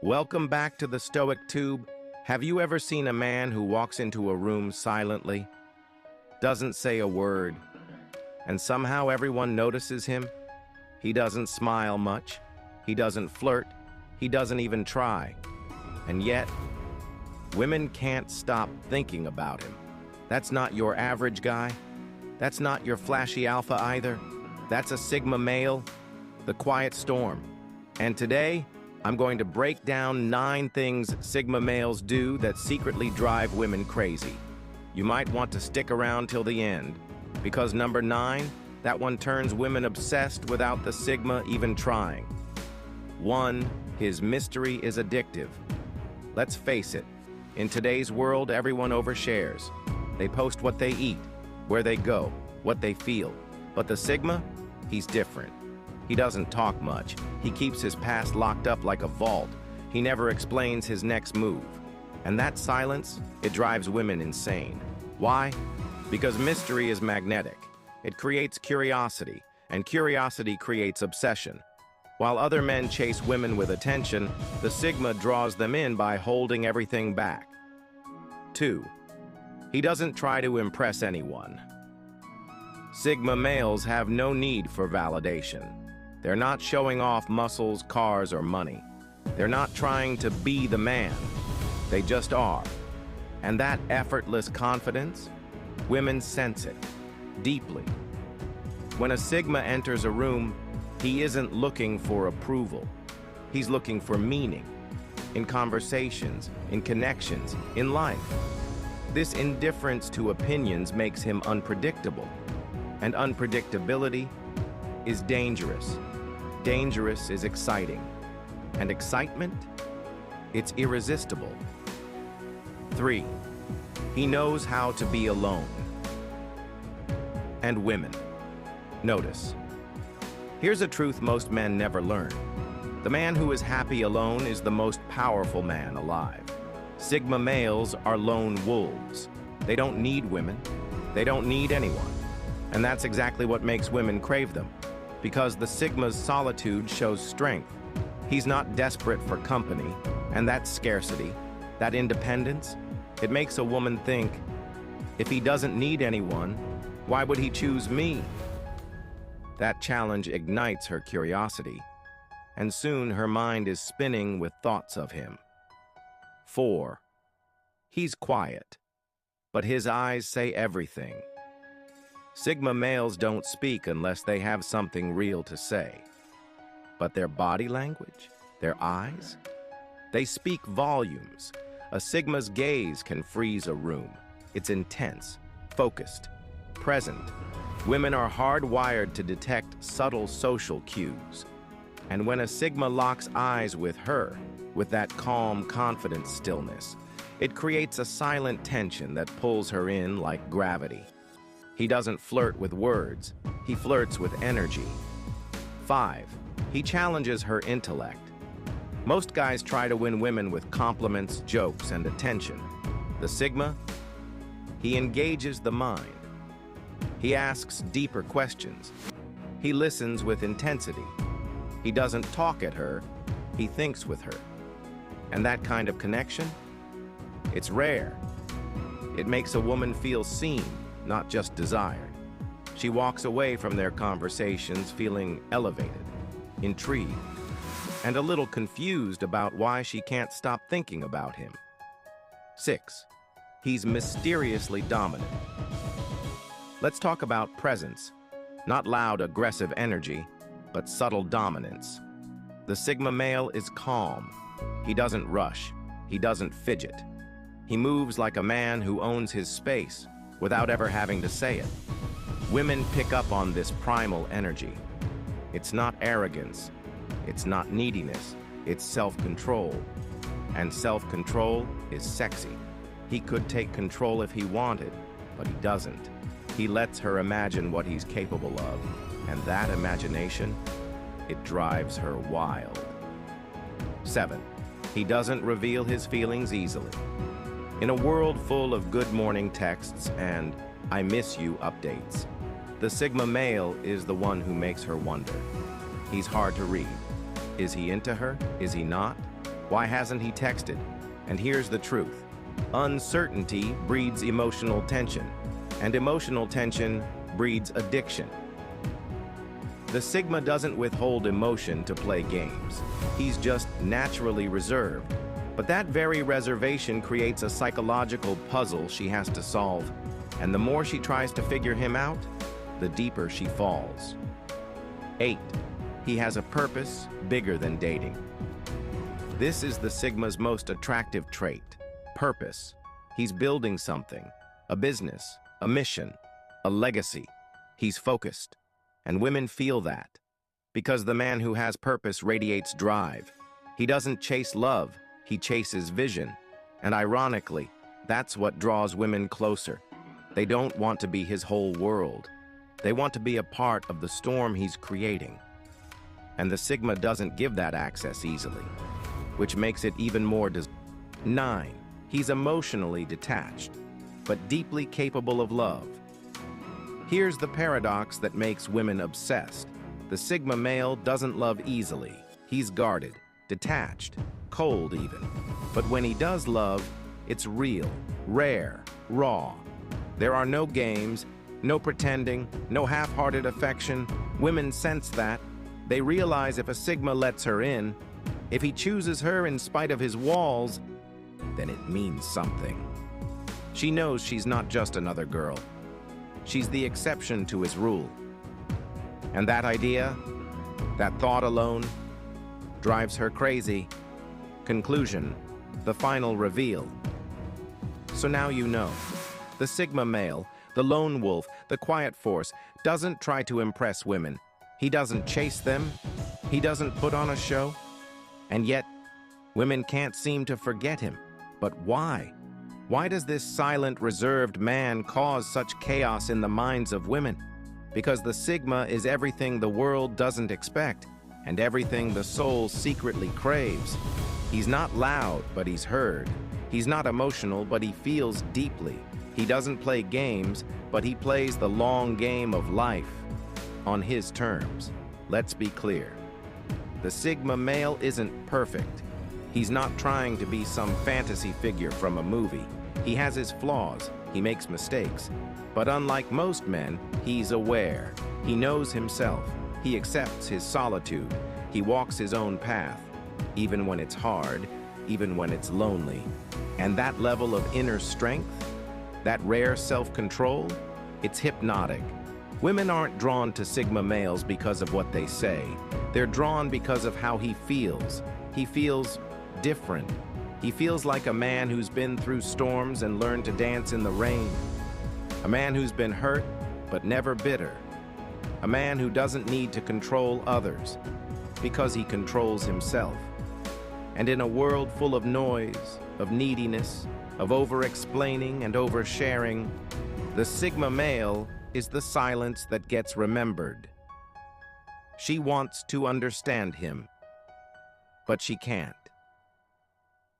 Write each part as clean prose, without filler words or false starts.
Welcome back to the Stoic Tube. Have you ever seen a man who walks into a room silently, doesn't say a word, and somehow everyone notices him? He doesn't smile much, he doesn't flirt, he doesn't even try. And yet, women can't stop thinking about him. That's not your average guy. That's not your flashy alpha either. That's a Sigma male, the quiet storm. And today, I'm going to break down 9 things Sigma males do that secretly drive women crazy. You might want to stick around till the end, because number 9, that one turns women obsessed without the Sigma even trying. 1, his mystery is addictive. Let's face it, in today's world, everyone overshares. They post what they eat, where they go, what they feel. But the Sigma, he's different. He doesn't talk much. He keeps his past locked up like a vault. He never explains his next move. And that silence, it drives women insane. Why? Because mystery is magnetic. It creates curiosity, and curiosity creates obsession. While other men chase women with attention, the Sigma draws them in by holding everything back. 2, he doesn't try to impress anyone. Sigma males have no need for validation. They're not showing off muscles, cars, or money. They're not trying to be the man. They just are. And that effortless confidence, women sense it deeply. When a Sigma enters a room, he isn't looking for approval. He's looking for meaning in conversations, in connections, in life. This indifference to opinions makes him unpredictable. And unpredictability is dangerous. Dangerous is exciting. And excitement? It's irresistible. 3, he knows how to be alone. And women, notice. Here's a truth most men never learn. The man who is happy alone is the most powerful man alive. Sigma males are lone wolves. They don't need women. They don't need anyone. And that's exactly what makes women crave them. Because the Sigma's solitude shows strength. He's not desperate for company, and that scarcity, that independence, it makes a woman think, if he doesn't need anyone, why would he choose me? That challenge ignites her curiosity, and soon her mind is spinning with thoughts of him. 4, he's quiet, but his eyes say everything. Sigma males don't speak unless they have something real to say. But their body language, their eyes, they speak volumes. A Sigma's gaze can freeze a room. It's intense, focused, present. Women are hardwired to detect subtle social cues. And when a Sigma locks eyes with her, with that calm, confident stillness, it creates a silent tension that pulls her in like gravity. He doesn't flirt with words, he flirts with energy. 5, he challenges her intellect. Most guys try to win women with compliments, jokes, and attention. The Sigma, he engages the mind. He asks deeper questions. He listens with intensity. He doesn't talk at her, he thinks with her. And that kind of connection, it's rare. It makes a woman feel seen, not just desired. She walks away from their conversations feeling elevated, intrigued, and a little confused about why she can't stop thinking about him. 6, he's mysteriously dominant. Let's talk about presence, not loud, aggressive energy, but subtle dominance. The Sigma male is calm. He doesn't rush. He doesn't fidget. He moves like a man who owns his space, without ever having to say it. Women pick up on this primal energy. It's not arrogance, it's not neediness, it's self-control. And self-control is sexy. He could take control if he wanted, but he doesn't. He lets her imagine what he's capable of, and that imagination, it drives her wild. 7, he doesn't reveal his feelings easily. In a world full of good morning texts and I miss you updates, the Sigma male is the one who makes her wonder. He's hard to read. Is he into her? Is he not? Why hasn't he texted? And here's the truth. Uncertainty breeds emotional tension, and emotional tension breeds addiction. The Sigma doesn't withhold emotion to play games. He's just naturally reserved. But that very reservation creates a psychological puzzle she has to solve, and the more she tries to figure him out, the deeper she falls. 8. He has a purpose bigger than dating. This is the Sigma's most attractive trait: purpose. He's building something, a business, a mission, a legacy. He's focused, and women feel that, because the man who has purpose radiates drive. He doesn't chase love, he chases vision. And ironically, that's what draws women closer. They don't want to be his whole world. They want to be a part of the storm he's creating. And the Sigma doesn't give that access easily, which makes it even more 9. He's emotionally detached, but deeply capable of love. Here's the paradox that makes women obsessed. The Sigma male doesn't love easily. He's guarded, detached, cold even. But when he does love, it's real, rare, raw. There are no games, no pretending, no half-hearted affection. Women sense that. They realize if a Sigma lets her in, if he chooses her in spite of his walls, then it means something. She knows she's not just another girl. She's the exception to his rule. And that idea, that thought alone, drives her crazy. Conclusion, the final reveal. So now you know. The Sigma male, the lone wolf, the quiet force, doesn't try to impress women. He doesn't chase them. He doesn't put on a show. And yet, women can't seem to forget him. But why? Why does this silent, reserved man cause such chaos in the minds of women? Because the Sigma is everything the world doesn't expect, and everything the soul secretly craves. He's not loud, but he's heard. He's not emotional, but he feels deeply. He doesn't play games, but he plays the long game of life on his terms. Let's be clear. The Sigma male isn't perfect. He's not trying to be some fantasy figure from a movie. He has his flaws. He makes mistakes. But unlike most men, he's aware. He knows himself. He accepts his solitude. He walks his own path, even when it's hard, even when it's lonely. And that level of inner strength, that rare self-control, it's hypnotic. Women aren't drawn to Sigma males because of what they say. They're drawn because of how he feels. He feels different. He feels like a man who's been through storms and learned to dance in the rain. A man who's been hurt, but never bitter. A man who doesn't need to control others, because he controls himself. And in a world full of noise, of neediness, of over-explaining and oversharing, the Sigma male is the silence that gets remembered. She wants to understand him, but she can't.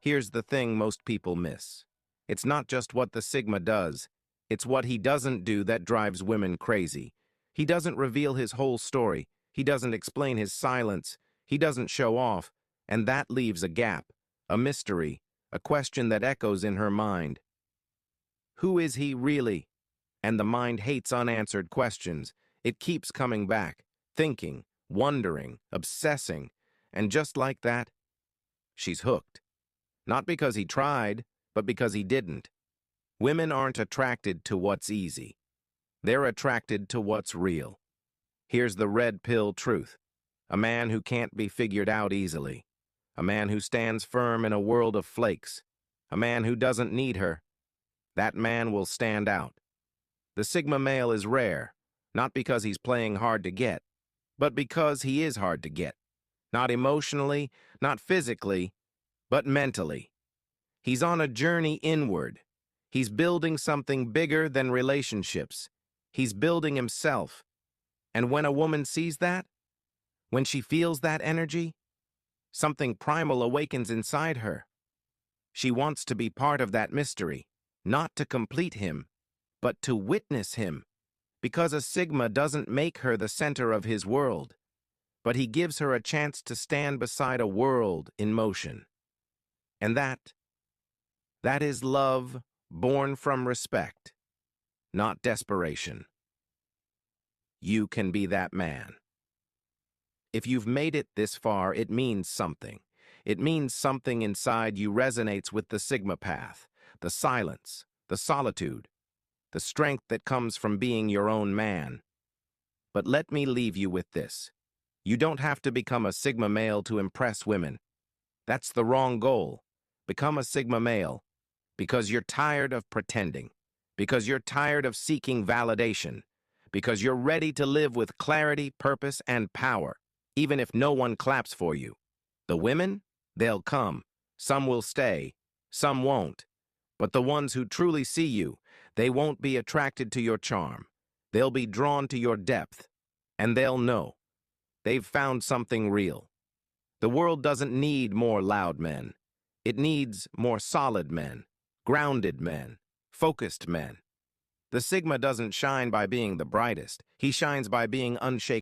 Here's the thing most people miss. It's not just what the Sigma does, it's what he doesn't do that drives women crazy. He doesn't reveal his whole story. He doesn't explain his silence. He doesn't show off. And that leaves a gap, a mystery, a question that echoes in her mind. Who is he really? And the mind hates unanswered questions. It keeps coming back, thinking, wondering, obsessing. And just like that, she's hooked. Not because he tried, but because he didn't. Women aren't attracted to what's easy. They're attracted to what's real. Here's the red pill truth. A man who can't be figured out easily. A man who stands firm in a world of flakes. A man who doesn't need her. That man will stand out. The Sigma male is rare, not because he's playing hard to get, but because he is hard to get. Not emotionally, not physically, but mentally. He's on a journey inward. He's building something bigger than relationships. He's building himself. And when a woman sees that, when she feels that energy, something primal awakens inside her. She wants to be part of that mystery, not to complete him, but to witness him. Because a Sigma doesn't make her the center of his world, but he gives her a chance to stand beside a world in motion. And that is love born from respect, not desperation. You can be that man. If you've made it this far, it means something. It means something inside you resonates with the Sigma path, the silence, the solitude, the strength that comes from being your own man. But let me leave you with this. You don't have to become a Sigma male to impress women. That's the wrong goal. Become a Sigma male because you're tired of pretending, because you're tired of seeking validation, because you're ready to live with clarity, purpose, and power, even if no one claps for you. The women, they'll come. Some will stay, some won't. But the ones who truly see you, they won't be attracted to your charm. They'll be drawn to your depth, and they'll know they've found something real. The world doesn't need more loud men. It needs more solid men, grounded men, focused men. The Sigma doesn't shine by being the brightest. He shines by being unshaken.